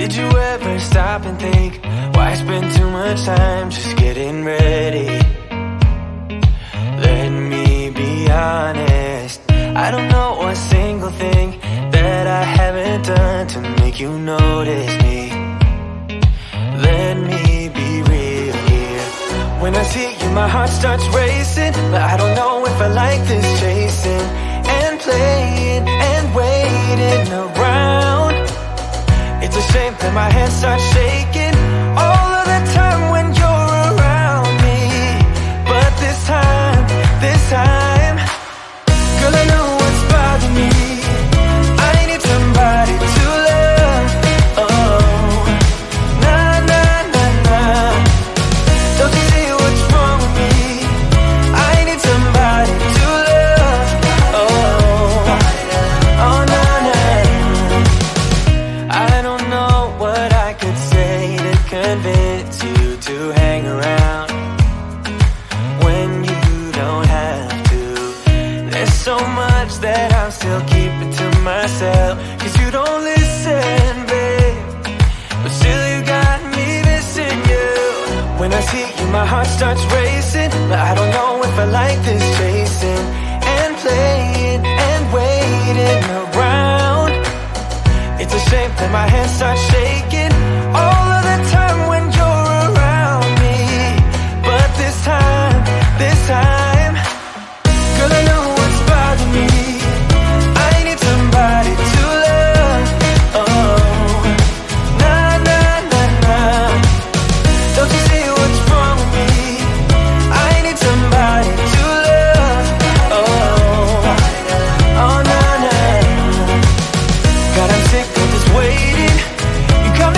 Did you ever stop and think, why spend too much time just getting ready? Let me be honest, I don't know a single thing that I haven't done to make you notice me. Let me be real here. When I see you, my heart starts racing, but I don't know if I like this chasing and playing and waiting around. It's a shame that my hands start shaking all of the time when you're around me. But this time, girl, I know what's bothering me. I need somebody to love. Oh, nah, nah, nah, nah. Don't you see what's wrong with me? I need somebody to love. Oh, oh, nah, nah. I don't know what I could say to convince you to hang around when you don't have to. There's so much that I'm still keeping to myself, 'cause you don't listen, babe. But still you got me missing you. When I see you, my heart starts racing, but I don't know if I like this chasing and playing and waiting around. It's a shame that my hands start shaking all of the time when you're around me. But this time, girl, I know what's bothering me. I need somebody to love. Oh, nah, nah, nah, nah. Don't you see what's wrong with me? I need somebody to love. Oh, oh, nah, nah. God, I'm sick of this waiting. You got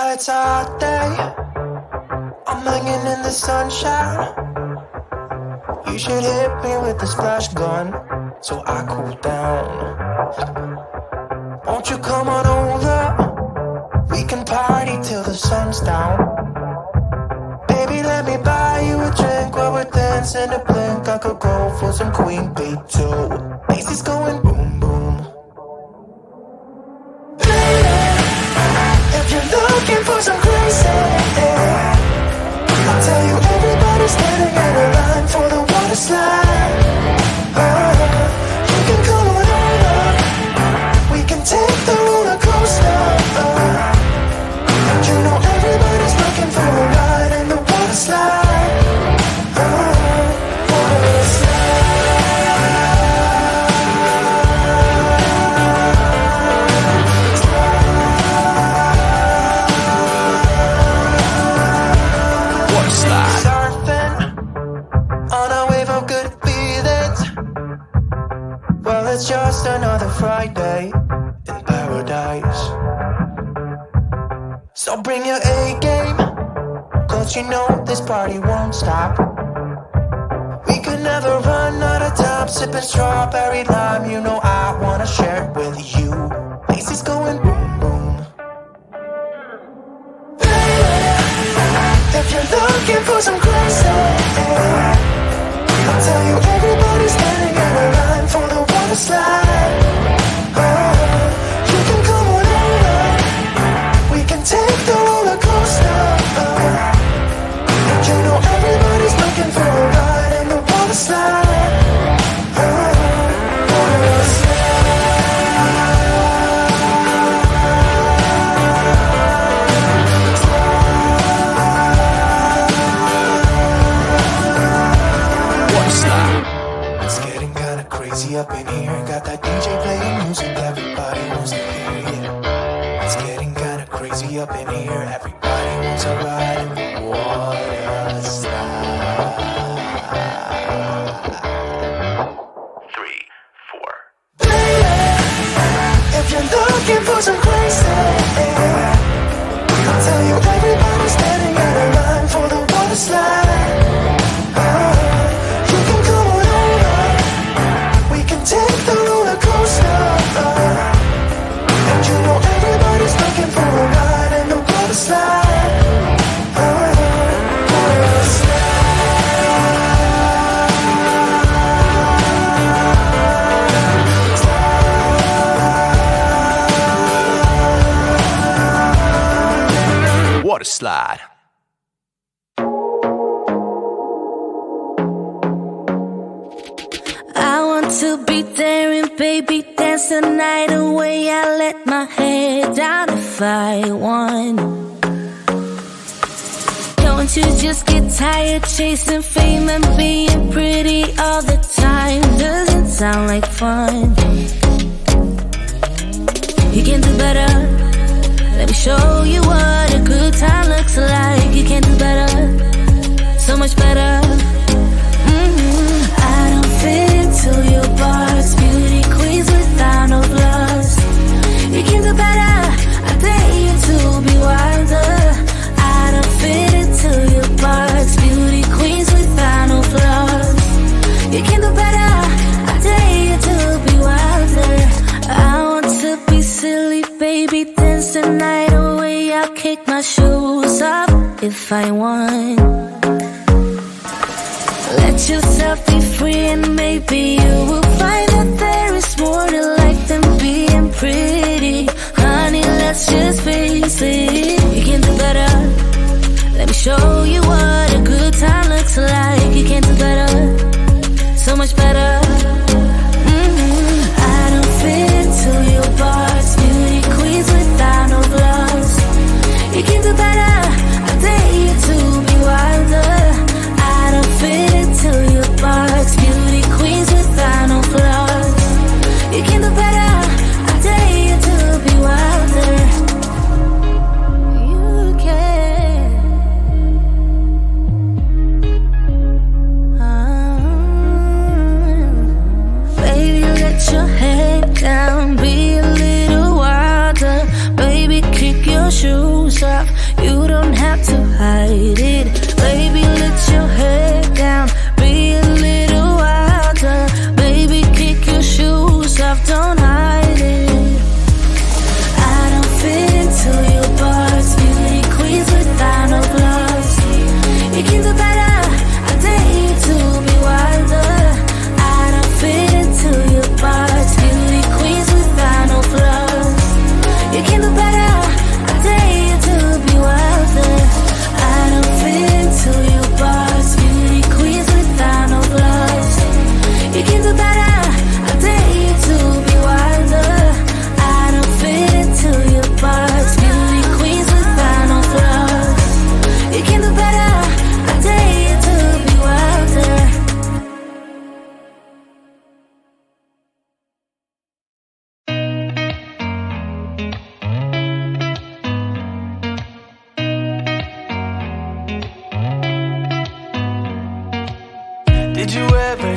Yeah, it's a hot day. I'm hanging in the sunshine. You should hit me with the splash gun so I cool down. Won't you come on over? We can party till the sun's down. Baby, let me buy you a drink while we're dancing a blink. I could go for some Queen Bee too. Bass is going boom boom. If you're looking for some crazy, I'll tell you everybody's standing in a line for the water slide. You can come on over. We can take the roller coaster. And you know everybody's looking for a ride in the water slide. Water slide. Surfing on a wave of good feelings. Well, it's just another Friday in paradise. So bring your A-game, cause you know this party won't stop. We could never run out of time, sipping strawberry lime. You know I wanna share it with you. Bass is going boom boom. If you're looking for some crazy, I'll tell you everybody's standing in a line for the water slide. You can come on over. We can take the roller coaster. And you know everybody's looking for a ride in the water slide. Water slide. It's getting kinda crazy up in here. Got that DJ playing music, everybody wants to hear it. It's getting kinda crazy up in here. Everybody wants to ride in the water slide. 3, 4. If you're looking for some crazy, I'll tell you everybody's standing in a line for the water slide. You can come on over. We can take the roller coaster. And you know everybody's looking for a ride in the water slide. Water slide. Water slide. To be there and baby dance the night away. I let my head down if I won. Don't you just get tired chasing fame and being pretty all the time? Doesn't sound like fun. You can do better. Let me show you what a good time looks like. You can do better, so much better. I don't fit into your box, beauty queens without no flaws. You can do better, I dare you to be wilder. I don't fit into your box, beauty queens without no flaws. You can do better, I dare you to be wilder. I want to be silly, baby, dance the night away. I'll kick my shoes off if I want. Let yourself be free and maybe you will find that there is more to life than being pretty. Honey, let's just face it. You can do better. Let me show you what a good time looks like. You can do better, so much better. I don't fit into your box, beauty queens without no flaws. You can do better, I dare you to be wilder. I don't fit into your box, beauty queens without no flaws. You can do better, I dare you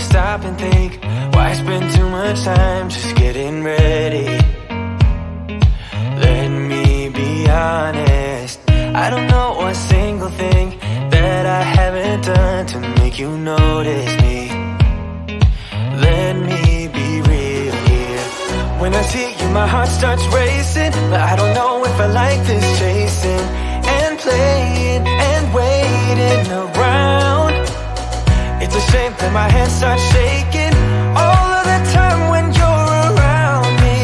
stop and think, why spend too much time just getting ready? Let me be honest, I don't know a single thing that I haven't done to make you notice me. Let me be real here. When I see you, my heart starts racing, but I don't know if I like this chasing and playing and waiting around. It's a shame that my hands start shaking all of the time when you're around me.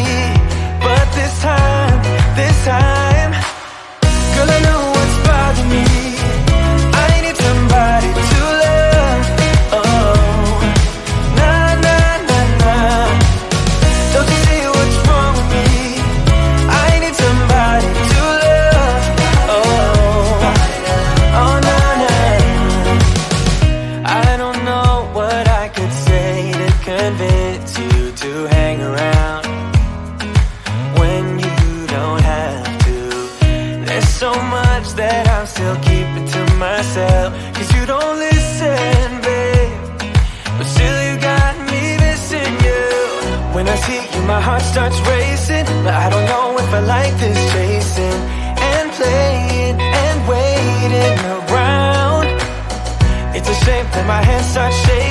But this time, girl, I know what's bothering me. I need somebody to love. Oh, nah, nah, nah, nah. Don't you see what's wrong with me? I need somebody to love. Oh, oh, nah, nah. I don't know what I could say to convince you to hang around when you don't have to. There's so much that I'm still keeping to myself, 'cause you don't listen, babe. But still you got me missing you. When I see you, my heart starts racing, but I don't know if I like this chasing and playing and waiting around. It's a shame that my hands start shaking